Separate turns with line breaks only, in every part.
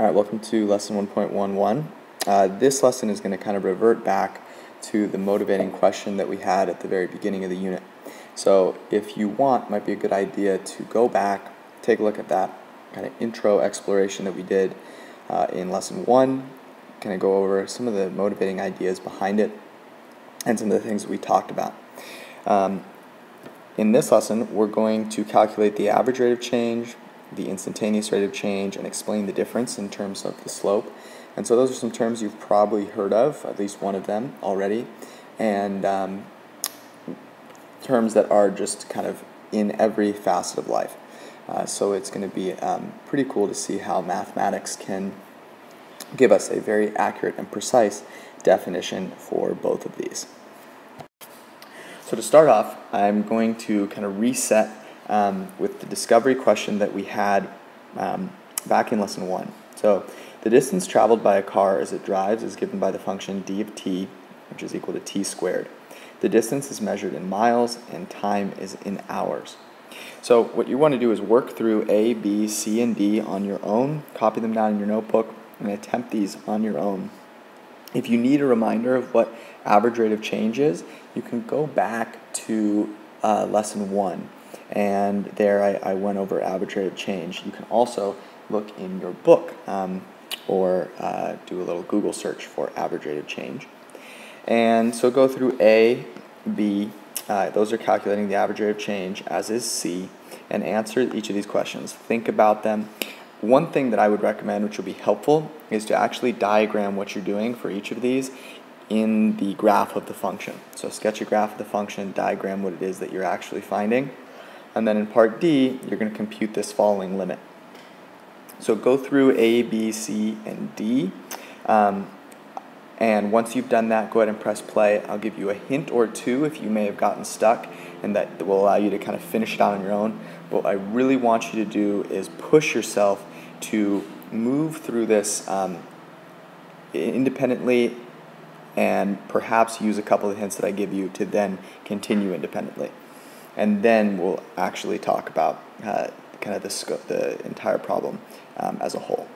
Alright, welcome to lesson 1.11. This lesson is going to kind of revert back to the motivating question that we had at the very beginning of the unit. So if you want, it might be a good idea to go back, take a look at that kind of intro exploration that we did in lesson 1, kind of go over some of the motivating ideas behind it and some of the things that we talked about. In this lesson, we're going to calculate the average rate of change, the instantaneous rate of change, and explain the difference in terms of the slope. And so those are some terms you've probably heard of, at least one of them already, and terms that are just kind of in every facet of life. So it's going to be pretty cool to see how mathematics can give us a very accurate and precise definition for both of these. So to start off, I'm going to kind of reset with the discovery question that we had back in lesson 1. So the distance traveled by a car as it drives is given by the function d of t, which is equal to t squared. The distance is measured in miles and time is in hours. So what you want to do is work through A, B, C, and D on your own, copy them down in your notebook, and attempt these on your own. If you need a reminder of what average rate of change is, you can go back to lesson 1. And there I went over average rate of change. You can also look in your book or do a little Google search for average rate of change. And so go through A, B, those are calculating the average rate of change, as is C, and answer each of these questions. Think about them. One thing that I would recommend, which will be helpful, is to actually diagram what you're doing for each of these in the graph of the function. So sketch a graph of the function, diagram what it is that you're actually finding. And then in part D, you're going to compute this following limit. So go through A, B, C, and D. And once you've done that, go ahead and press play. I'll give you a hint or two if you may have gotten stuck, and that will allow you to kind of finish it out on your own. But what I really want you to do is push yourself to move through this independently and perhaps use a couple of hints that I give you to then continue independently. And then we'll actually talk about kind of the entire problem as a whole.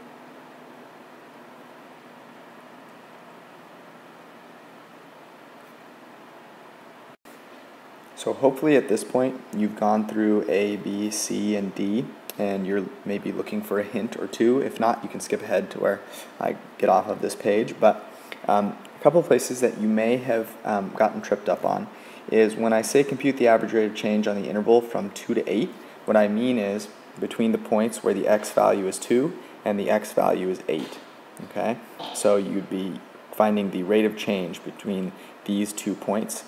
So hopefully at this point you've gone through A, B, C, and D, and you're maybe looking for a hint or two. If not, you can skip ahead to where I get off of this page. But a couple of places that you may have gotten tripped up on is when I say compute the average rate of change on the interval from 2 to 8, what I mean is between the points where the x value is 2 and the x value is 8. Okay? So you'd be finding the rate of change between these 2 points.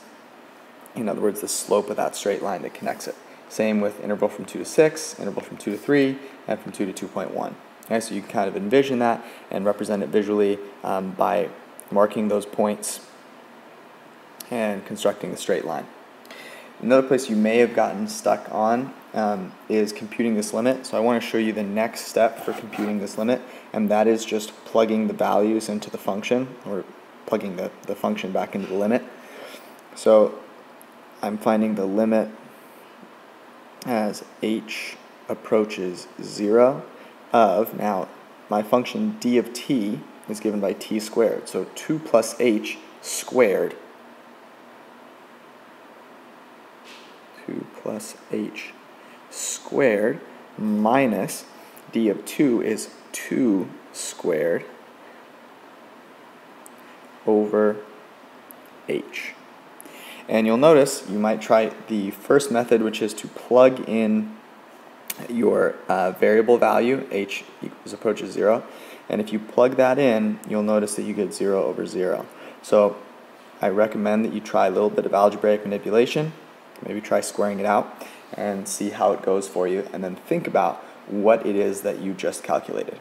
In other words, the slope of that straight line that connects it. Same with interval from 2 to 6, interval from 2 to 3, and from 2 to 2.1. Okay, so you can kind of envision that and represent it visually by marking those points and constructing the straight line. Another place you may have gotten stuck on is computing this limit. So I want to show you the next step for computing this limit, and that is just plugging the values into the function, or plugging the function back into the limit. So I'm finding the limit as h approaches 0 of, now my function d of t is given by t squared, so 2 plus h squared, 2 plus h squared minus d of 2 is 2 squared over h. And you'll notice you might try the first method, which is to plug in your variable value, h approaches 0. And if you plug that in, you'll notice that you get 0 over 0. So I recommend that you try a little bit of algebraic manipulation, maybe try squaring it out, and see how it goes for you, and then think about what it is that you just calculated.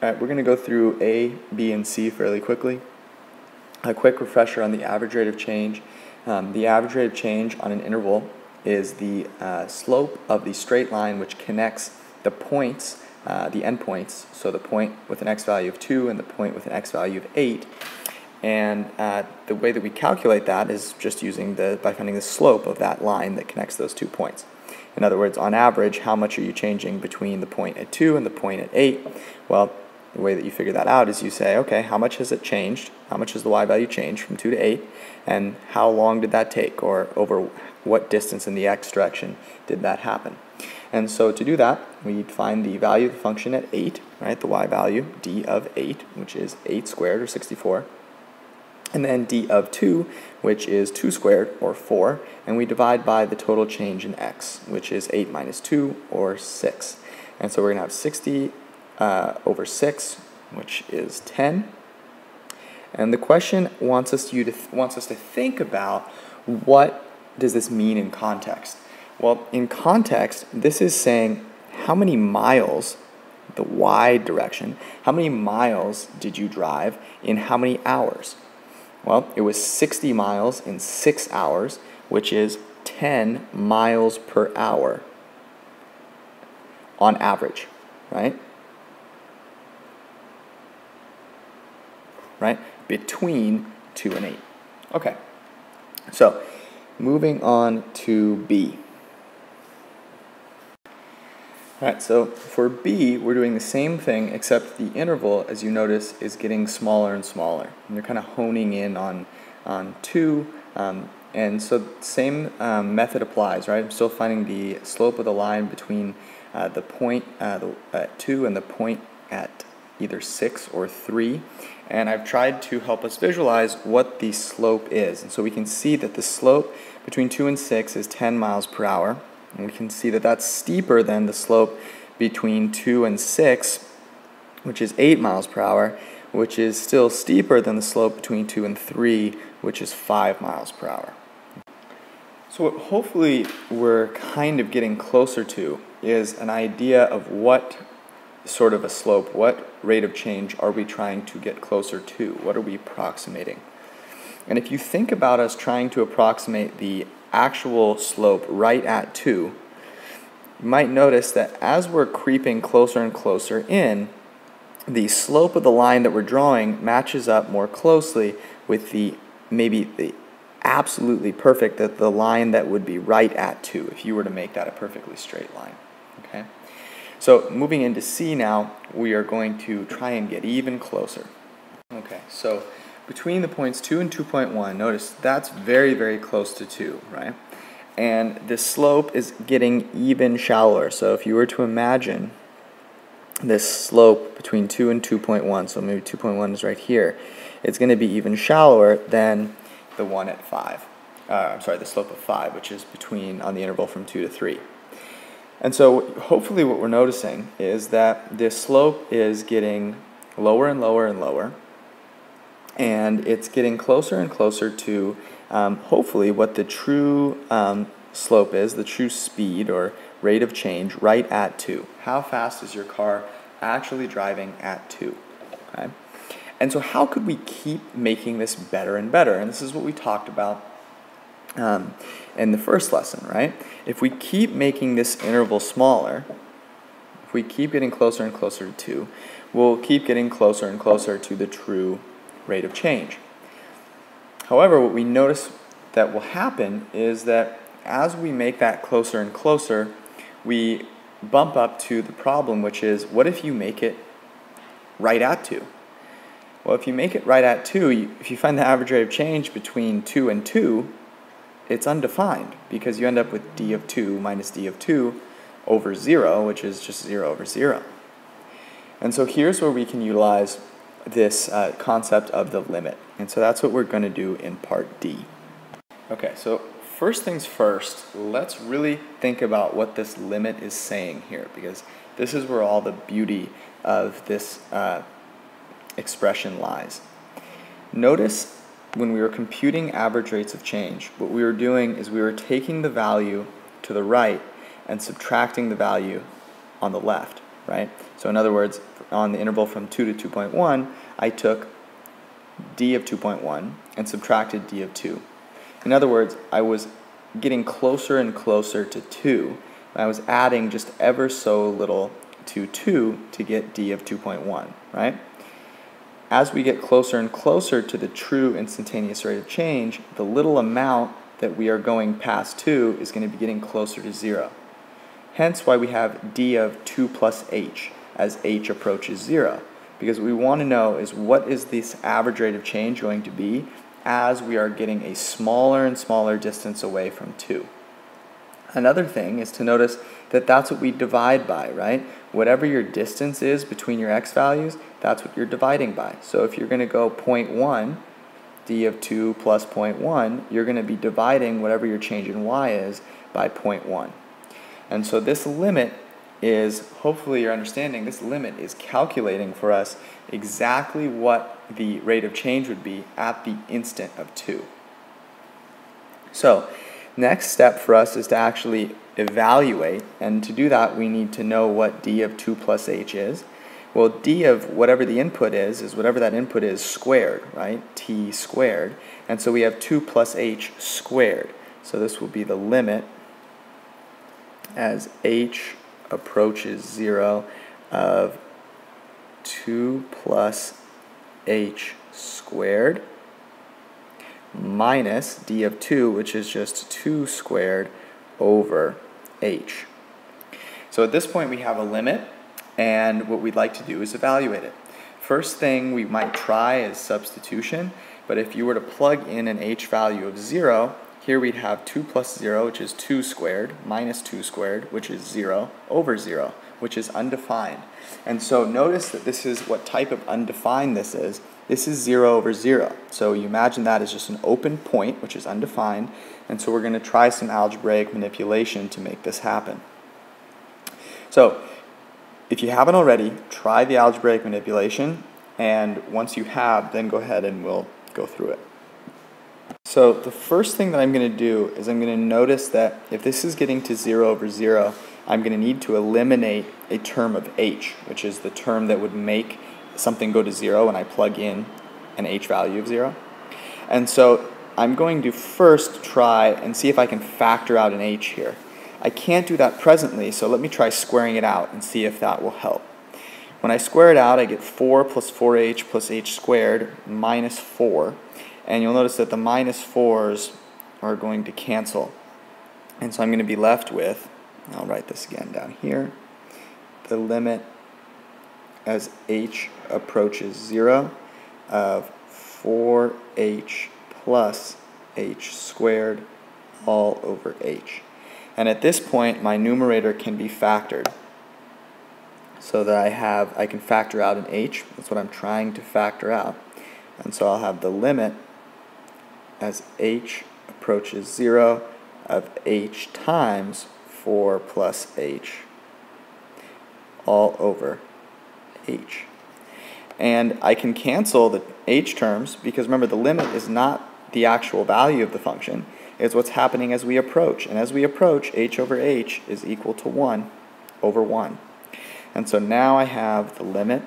Alright, we're going to go through A, B, and C fairly quickly. A quick refresher on the average rate of change. The average rate of change on an interval is the slope of the straight line which connects the points, the endpoints, so the point with an x value of 2 and the point with an x value of 8, And the way that we calculate that is just using by finding the slope of that line that connects those 2 points. In other words, on average, how much are you changing between the point at 2 and the point at 8? Well, the way that you figure that out is you say, okay, how much has it changed? How much has the y value changed from 2 to 8? And how long did that take? Or over what distance in the x direction did that happen? And so to do that, we find the value of the function at 8, right? The y value, d of 8, which is 8 squared, or 64. And then d of 2, which is 2 squared, or 4. And we divide by the total change in x, which is 8 minus 2, or 6. And so we're going to have 60 over 6, which is 10. And the question wants us to think about, what does this mean in context? Well, in context, this is saying how many miles, the y direction, how many miles did you drive in how many hours? Well, it was 60 miles in 6 hours, which is 10 miles per hour on average, right? Right? Between 2 and 8. Okay, so moving on to B. Alright, so for B, we're doing the same thing, except the interval, as you notice, is getting smaller and smaller. And you're kind of honing in on 2, and so same method applies, right? I'm still finding the slope of the line between the point at 2 and the point at either 6 or 3. And I've tried to help us visualize what the slope is. And so we can see that the slope between 2 and 6 is 10 miles per hour. And we can see that that's steeper than the slope between 2 and 6, which is 8 miles per hour, which is still steeper than the slope between 2 and 3, which is 5 miles per hour. So what hopefully we're kind of getting closer to is an idea of what sort of a slope, what rate of change are we trying to get closer to? What are we approximating? And if you think about us trying to approximate the actual slope right at 2, you might notice that as we're creeping closer and closer in, the slope of the line that we're drawing matches up more closely with maybe the absolutely perfect, the line that would be right at 2 if you were to make that a perfectly straight line. Okay? So moving into C now, we are going to try and get even closer. Okay, so between the points 2 and 2.1, notice that's very, very close to 2, right? And the slope is getting even shallower. So if you were to imagine this slope between 2 and 2.1, so maybe 2.1 is right here, it's going to be even shallower than the one at 5. The slope of 5, which is on the interval from 2 to 3. And so hopefully what we're noticing is that this slope is getting lower and lower and lower, and it's getting closer and closer to hopefully what the true slope is, the true speed or rate of change right at 2. How fast is your car actually driving at 2? Okay? And so how could we keep making this better and better? And this is what we talked about in the first lesson, right? If we keep making this interval smaller, if we keep getting closer and closer to 2, we'll keep getting closer and closer to the true rate of change. However, what we notice that will happen is that as we make that closer and closer, we bump up to the problem, which is, what if you make it right at 2? Well, if you make it right at 2, if you find the average rate of change between 2 and 2, it's undefined, because you end up with d of 2 minus d of 2 over 0, which is just 0 over 0. And so here's where we can utilize this concept of the limit. And so that's what we're going to do in part D. Okay, so first things first, let's really think about what this limit is saying here, because this is where all the beauty of this expression lies. Notice when we were computing average rates of change, what we were doing is we were taking the value to the right and subtracting the value on the left, right? So in other words, on the interval from 2 to 2.1, I took d of 2.1 and subtracted d of 2. In other words, I was getting closer and closer to 2. I was adding just ever so little to 2 to get d of 2.1, right? as we get closer and closer to the true instantaneous rate of change, the little amount that we are going past 2 is going to be getting closer to 0. Hence why we have d of 2 plus h as h approaches 0. Because what we want to know is what is this average rate of change going to be as we are getting a smaller and smaller distance away from 2. Another thing is to notice that that's what we divide by, right? Whatever your distance is between your x values, that's what you're dividing by. So if you're going to go 0.1, d of 2 plus 0.1, you're going to be dividing whatever your change in y is by 0.1. And so this limit is, hopefully you're understanding, this limit is calculating for us exactly what the rate of change would be at the instant of 2. So, next step for us is to actually evaluate, and to do that we need to know what d of 2 plus h is. Well, d of whatever the input is whatever that input is squared, right? T squared. And so we have 2 plus h squared. So this will be the limit as h approaches 0 of 2 plus h squared minus d of 2, which is just 2 squared over h. So at this point we have a limit, and what we'd like to do is evaluate it. First thing we might try is substitution, but if you were to plug in an h value of 0, here we'd have 2 plus 0, which is 2 squared, minus 2 squared, which is 0, over 0, which is undefined. And so notice that this is what type of undefined this is. This is 0 over 0. So you imagine that as just an open point, which is undefined. And so we're going to try some algebraic manipulation to make this happen. So if you haven't already, try the algebraic manipulation. And once you have, then go ahead and we'll go through it. So the first thing that I'm going to do is I'm going to notice that if this is getting to 0 over 0, I'm going to need to eliminate a term of h, which is the term that would make something go to 0 when I plug in an h value of 0. And so I'm going to first try and see if I can factor out an h here. I can't do that presently, so let me try squaring it out and see if that will help. When I square it out, I get 4 plus 4h plus h squared minus 4. And you'll notice that the minus 4's are going to cancel. And so I'm going to be left with, I'll write this again down here, the limit as h approaches 0 of 4h plus h squared all over h. And at this point, my numerator can be factored so that I can factor out an h. That's what I'm trying to factor out. And so I'll have the limit as h approaches 0 of h times 4 plus h all over h. And I can cancel the h terms because remember the limit is not the actual value of the function, it's what's happening as we approach. And as we approach, h over h is equal to 1 over 1. And so now I have the limit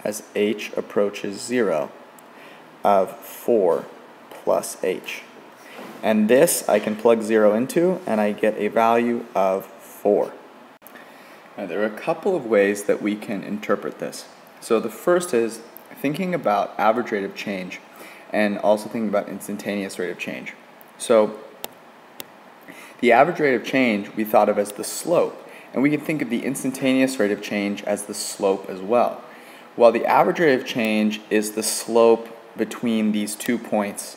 as h approaches 0 of 4 plus h. And this I can plug 0 into, and I get a value of 4. Now, there are a couple of ways that we can interpret this. So the first is thinking about average rate of change and also thinking about instantaneous rate of change. So the average rate of change we thought of as the slope, and we can think of the instantaneous rate of change as the slope as well. While the average rate of change is the slope between these 2 points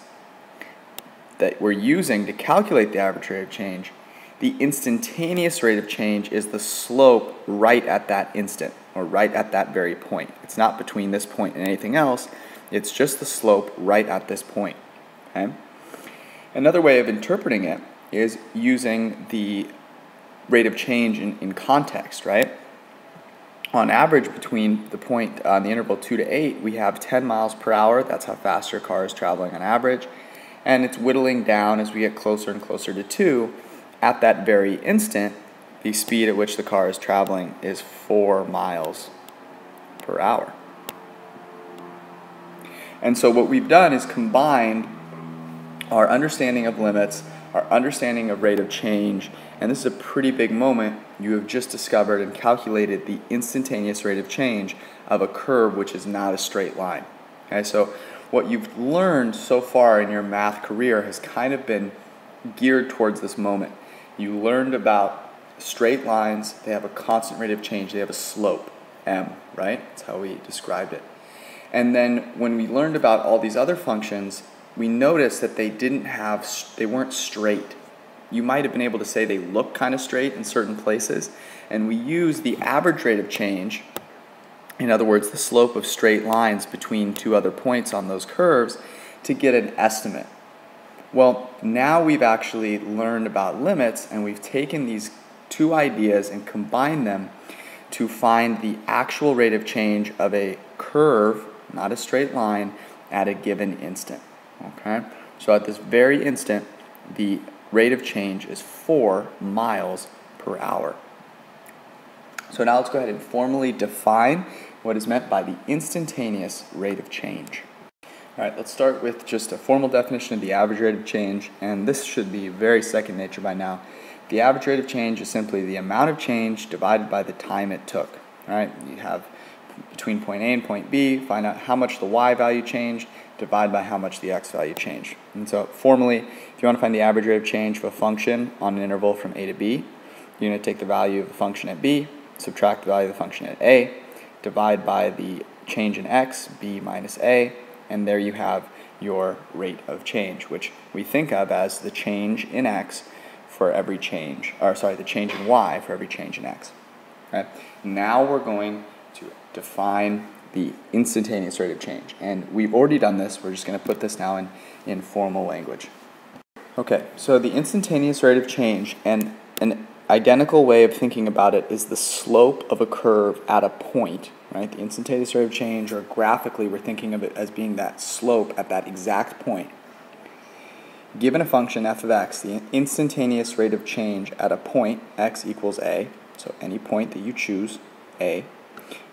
that we're using to calculate the average rate of change, the instantaneous rate of change is the slope right at that instant, or right at that very point. It's not between this point and anything else, it's just the slope right at this point. Okay? Another way of interpreting it is using the rate of change in context, right? On average, between the point on the interval 2 to 8, we have 10 miles per hour. That's how fast your car is traveling on average. And it's whittling down as we get closer and closer to 2. At that very instant, the speed at which the car is traveling is 4 miles per hour. And so what we've done is combined our understanding of limits our understanding of rate of change, and this is a pretty big moment. You have just discovered and calculated the instantaneous rate of change of a curve which is not a straight line. Okay, so what you've learned so far in your math career has kind of been geared towards this moment. You learned about straight lines. They have a constant rate of change. They have a slope, m, right? That's how we described it. And then when we learned about all these other functions, we noticed that they weren't straight. You might have been able to say they look kind of straight in certain places, and we use the average rate of change, in other words, the slope of straight lines between two other points on those curves, to get an estimate. Well, now we've actually learned about limits, and we've taken these two ideas and combined them to find the actual rate of change of a curve, not a straight line, at a given instant. Okay? So at this very instant, the rate of change is 4 miles per hour. So now let's go ahead and formally define what is meant by the instantaneous rate of change. All right, let's start with just a formal definition of the average rate of change, and this should be very second nature by now. The average rate of change is simply the amount of change divided by the time it took. All right, you have between point A and point B, find out how much the y value changed, divide by how much the x value changed. And so formally, if you want to find the average rate of change of a function on an interval from A to B, you're going to take the value of the function at B, subtract the value of the function at A, divide by the change in x, B minus A, and there you have your rate of change, which we think of as the change in x for every change, or sorry, the change in y for every change in x. Okay? Now we're going to define the instantaneous rate of change, and we've already done this. We're just going to put this now in formal language. Okay, so the instantaneous rate of change, and an identical way of thinking about it is the slope of a curve at a point, right? The instantaneous rate of change, or graphically we're thinking of it as being that slope at that exact point. Given a function f of x, the instantaneous rate of change at a point x equals a, so any point that you choose, a,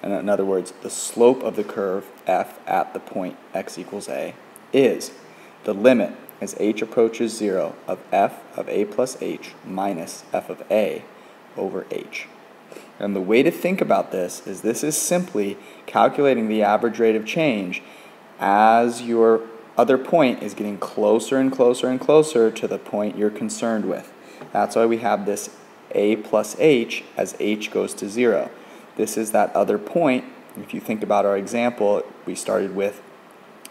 and in other words, the slope of the curve f at the point x equals a is the limit as h approaches 0 of f of a plus h minus f of a over h. And the way to think about this is simply calculating the average rate of change as your other point is getting closer and closer and closer to the point you're concerned with. That's why we have this a plus h as h goes to 0. This is that other point. If you think about our example, we started with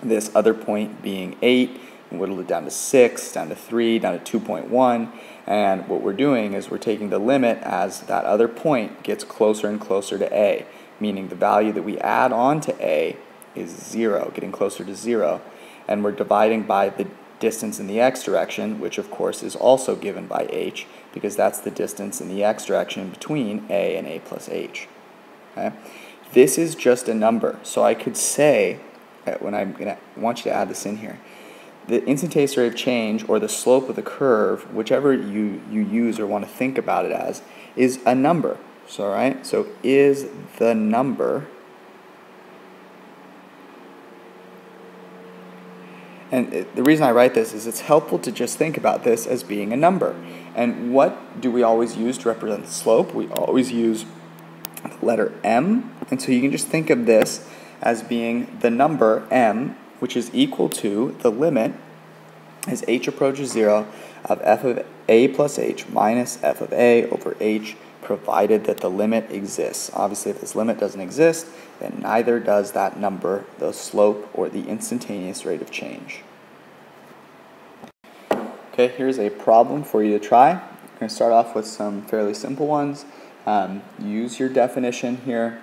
this other point being 8, and whittled it down to 6, down to 3, down to 2.1, and what we're doing is we're taking the limit as that other point gets closer and closer to a, meaning the value that we add on to a is 0, getting closer to 0, and we're dividing by the distance in the x direction, which of course is also given by h, because that's the distance in the x direction between a and a plus h. Okay? This is just a number, so I could say, when I'm going to want you to add this in here, the instantaneous rate of change, or the slope of the curve, whichever you use or want to think about it as, is a number. So, right? So is the number, and the reason I write this is it's helpful to just think about this as being a number. And what do we always use to represent the slope? We always use the letter m, and so you can just think of this as being the number m, which is equal to the limit as h approaches 0 of f of a plus h minus f of a over h, provided that the limit exists. Obviously, if this limit doesn't exist, then neither does that number, the slope, or the instantaneous rate of change. Okay, here's a problem for you to try. I'm going to start off with some fairly simple ones. Use your definition here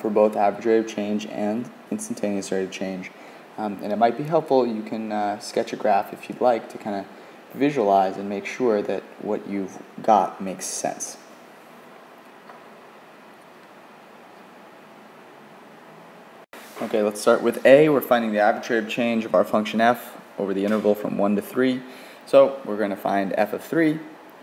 for both average rate of change and instantaneous rate of change. And it might be helpful, you can sketch a graph if you'd like to kind of visualize and make sure that what you've got makes sense. Okay, let's start with A. We're finding the average rate of change of our function f over the interval from 1 to 3. So we're going to find f of 3,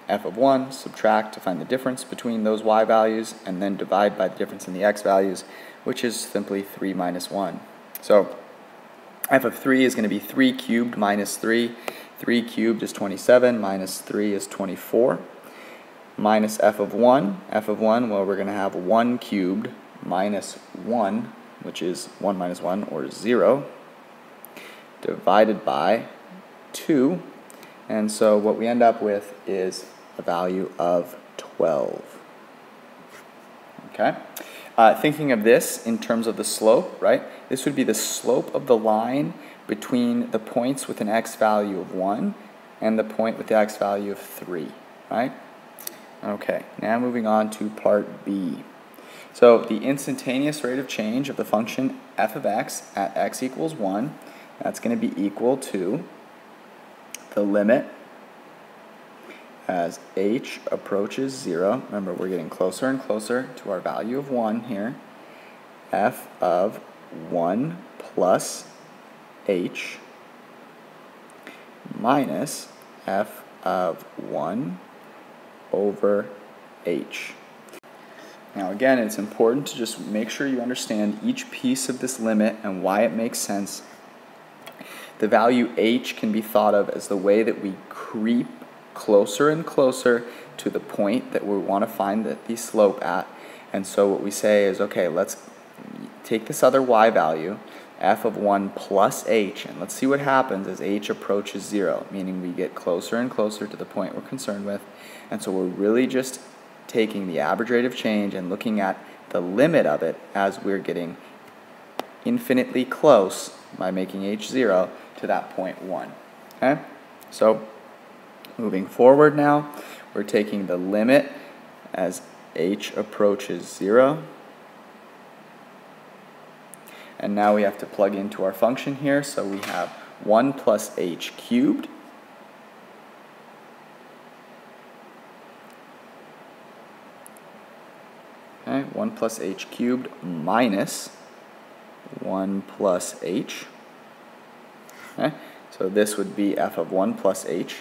f of 1, subtract to find the difference between those y values, and then divide by the difference in the x values, which is simply 3 minus 1. So f of 3 is going to be 3 cubed minus 3. 3 cubed is 27, minus 3 is 24. Minus f of 1. F of 1, well, we're going to have 1 cubed minus 1, which is 1 minus 1, or 0, divided by 2. And so what we end up with is a value of 12. Okay? Thinking of this in terms of the slope, right? This would be the slope of the line between the points with an x value of 1 and the point with the x value of 3, right? Okay, now moving on to part B. So the instantaneous rate of change of the function f of x at x equals 1, that's going to be equal to the limit as h approaches 0. Remember, we're getting closer and closer to our value of 1 here. F of 1 plus h minus f of 1 over h. Now again, it's important to just make sure you understand each piece of this limit and why it makes sense. The value h can be thought of as the way that we creep closer and closer to the point that we want to find the slope at. And so what we say is, okay, let's take this other y value, f of 1 plus h, and let's see what happens as h approaches 0, meaning we get closer and closer to the point we're concerned with. And so we're really just taking the average rate of change and looking at the limit of it as we're getting infinitely close by making h 0 to that point 1. Okay? So moving forward now, we're taking the limit as h approaches 0. And now we have to plug into our function here. So we have 1 plus h cubed Okay, 1 plus h cubed minus 1 plus h. Okay, so this would be f of 1 plus h.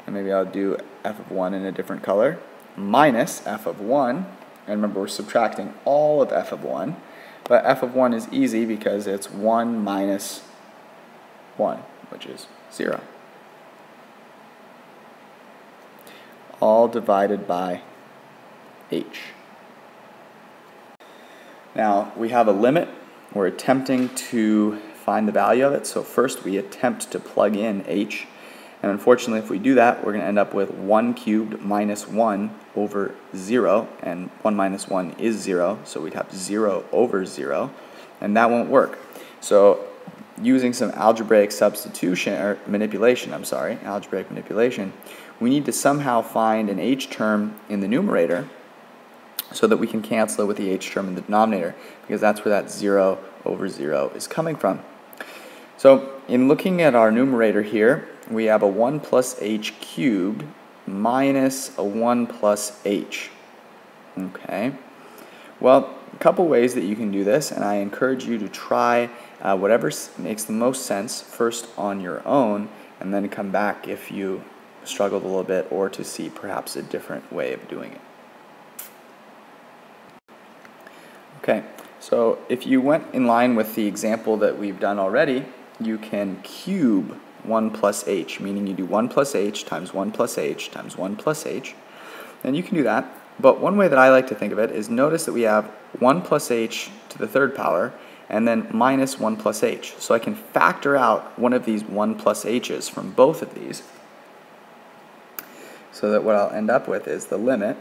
And maybe I'll do f of 1 in a different color. Minus f of 1. And remember, we're subtracting all of f of 1. But f of 1 is easy because it's 1 minus 1, which is 0. All divided by h. Now, we have a limit. We're attempting to find the value of it. So first we attempt to plug in h. And unfortunately, if we do that, we're going to end up with 1 cubed minus 1 over 0. And 1 minus 1 is 0. So we'd have 0 over 0. And that won't work. So using some algebraic substitution, or manipulation, algebraic manipulation, we need to somehow find an h term in the numerator so that we can cancel it with the h term in the denominator, because that's where that 0 over 0 is coming from. So in looking at our numerator here, we have a 1 plus h cubed minus a 1 plus h. Okay. Well, a couple ways that you can do this, and I encourage you to try whatever makes the most sense first on your own, and then come back if you struggled a little bit, or to see perhaps a different way of doing it. Okay, so if you went in line with the example that we've done already, you can cube 1 plus h, meaning you do 1 plus h times 1 plus h times 1 plus h. And you can do that, but one way that I like to think of it is notice that we have 1 plus h to the third power and then minus 1 plus h. So I can factor out one of these 1 plus h's from both of these, so that what I'll end up with is the limit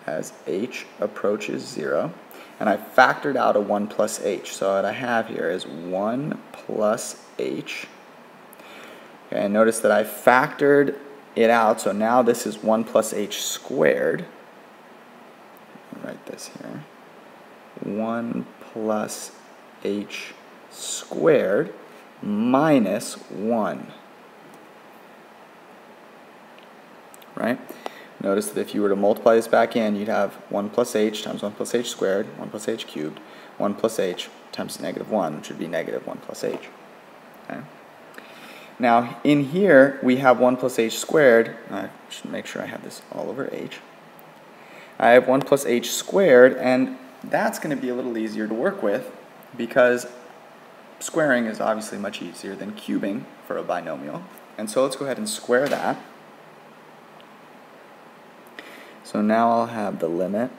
as h approaches 0. And I factored out a 1 plus h. So what I have here is 1 plus h. Okay, and notice that I factored it out, so now this is 1 plus h squared. I'll write this here. 1 plus h squared minus 1. Right? Notice that if you were to multiply this back in, you'd have 1 plus h times 1 plus h squared, 1 plus h cubed, 1 plus h times negative 1, which would be negative 1 plus h. Okay. Now, in here, we have 1 plus h squared. I should make sure I have this all over h. I have 1 plus h squared, and that's going to be a little easier to work with, because squaring is obviously much easier than cubing for a binomial. And so let's go ahead and square that. So now I'll have the limit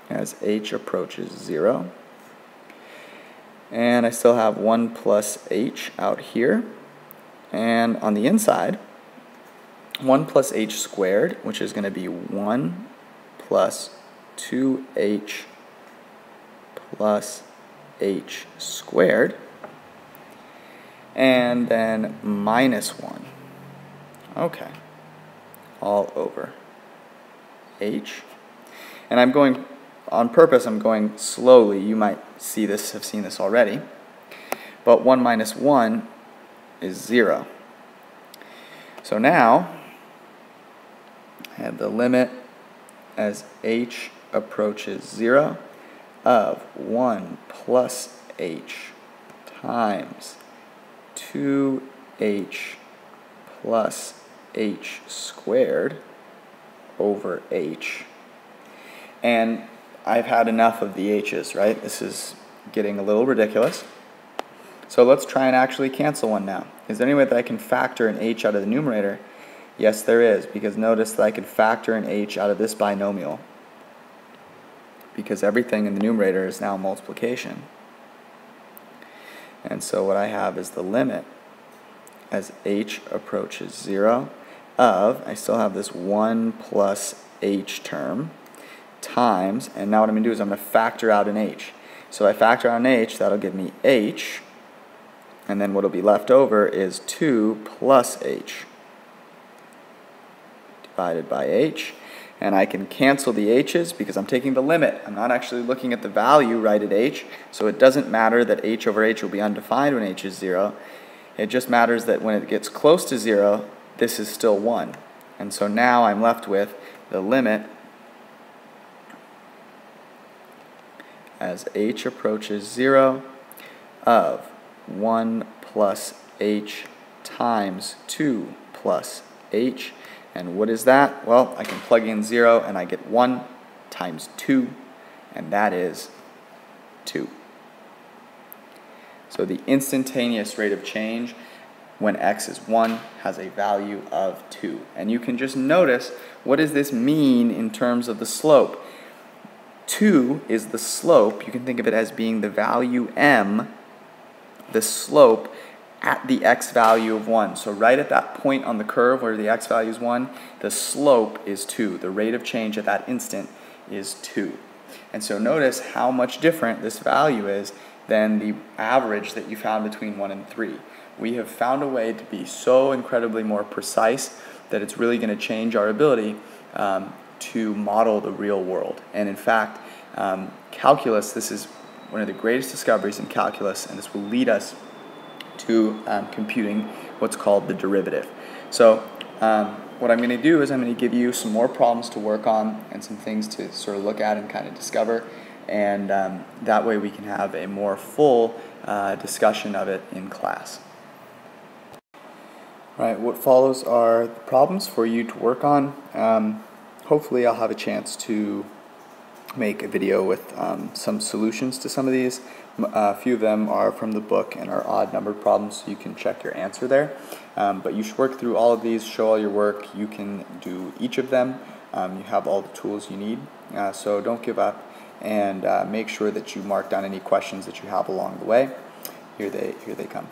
as h approaches 0. And I still have 1 plus h out here. And on the inside, 1 plus h squared, which is going to be 1 plus 2h plus h squared, and then minus 1. Okay, all over h. And I'm going, on purpose, I'm going slowly. You might see this, have seen this already. But 1 minus 1 is 0. So now, I have the limit as h approaches 0 of 1 plus h times 2h plus h squared over h. And I've had enough of the h's, right? This is getting a little ridiculous. So let's try and actually cancel one now. Is there any way that I can factor an h out of the numerator? Yes, there is, because notice that I can factor an h out of this binomial, because everything in the numerator is now multiplication. And so what I have is the limit as h approaches 0 of, I still have this 1 plus h term, times, and now what I'm going to do is I'm going to factor out an h. So if I factor out an h, that'll give me h, and then what will be left over is 2 plus h divided by h. And I can cancel the h's because I'm taking the limit. I'm not actually looking at the value right at h, so it doesn't matter that h over h will be undefined when h is 0. It just matters that when it gets close to 0, this is still 1. And so now I'm left with the limit as h approaches 0 of 1 plus h times 2 plus h. And what is that? Well, I can plug in 0 and I get 1 times 2, and that is 2. So the instantaneous rate of change when x is 1 has a value of 2. And you can just notice, what does this mean in terms of the slope? 2 is the slope. You can think of it as being the value m, the slope at the x value of 1. So right at that point on the curve where the x value is 1, the slope is 2. The rate of change at that instant is 2. And so notice how much different this value is than the average that you found between 1 and 3. We have found a way to be so incredibly more precise that it's really going to change our ability to model the real world. And in fact, calculus, this is one of the greatest discoveries in calculus, and this will lead us to computing what's called the derivative. So what I'm going to do is I'm going to give you some more problems to work on and some things to sort of look at and kind of discover, and that way we can have a more full discussion of it in class. All right, what follows are the problems for you to work on. Hopefully I'll have a chance to make a video with some solutions to some of these. A few of them are from the book and are odd numbered problems, so you can check your answer there. But you should work through all of these, show all your work. You can do each of them. You have all the tools you need, so don't give up, and make sure that you mark down any questions that you have along the way. Here they come.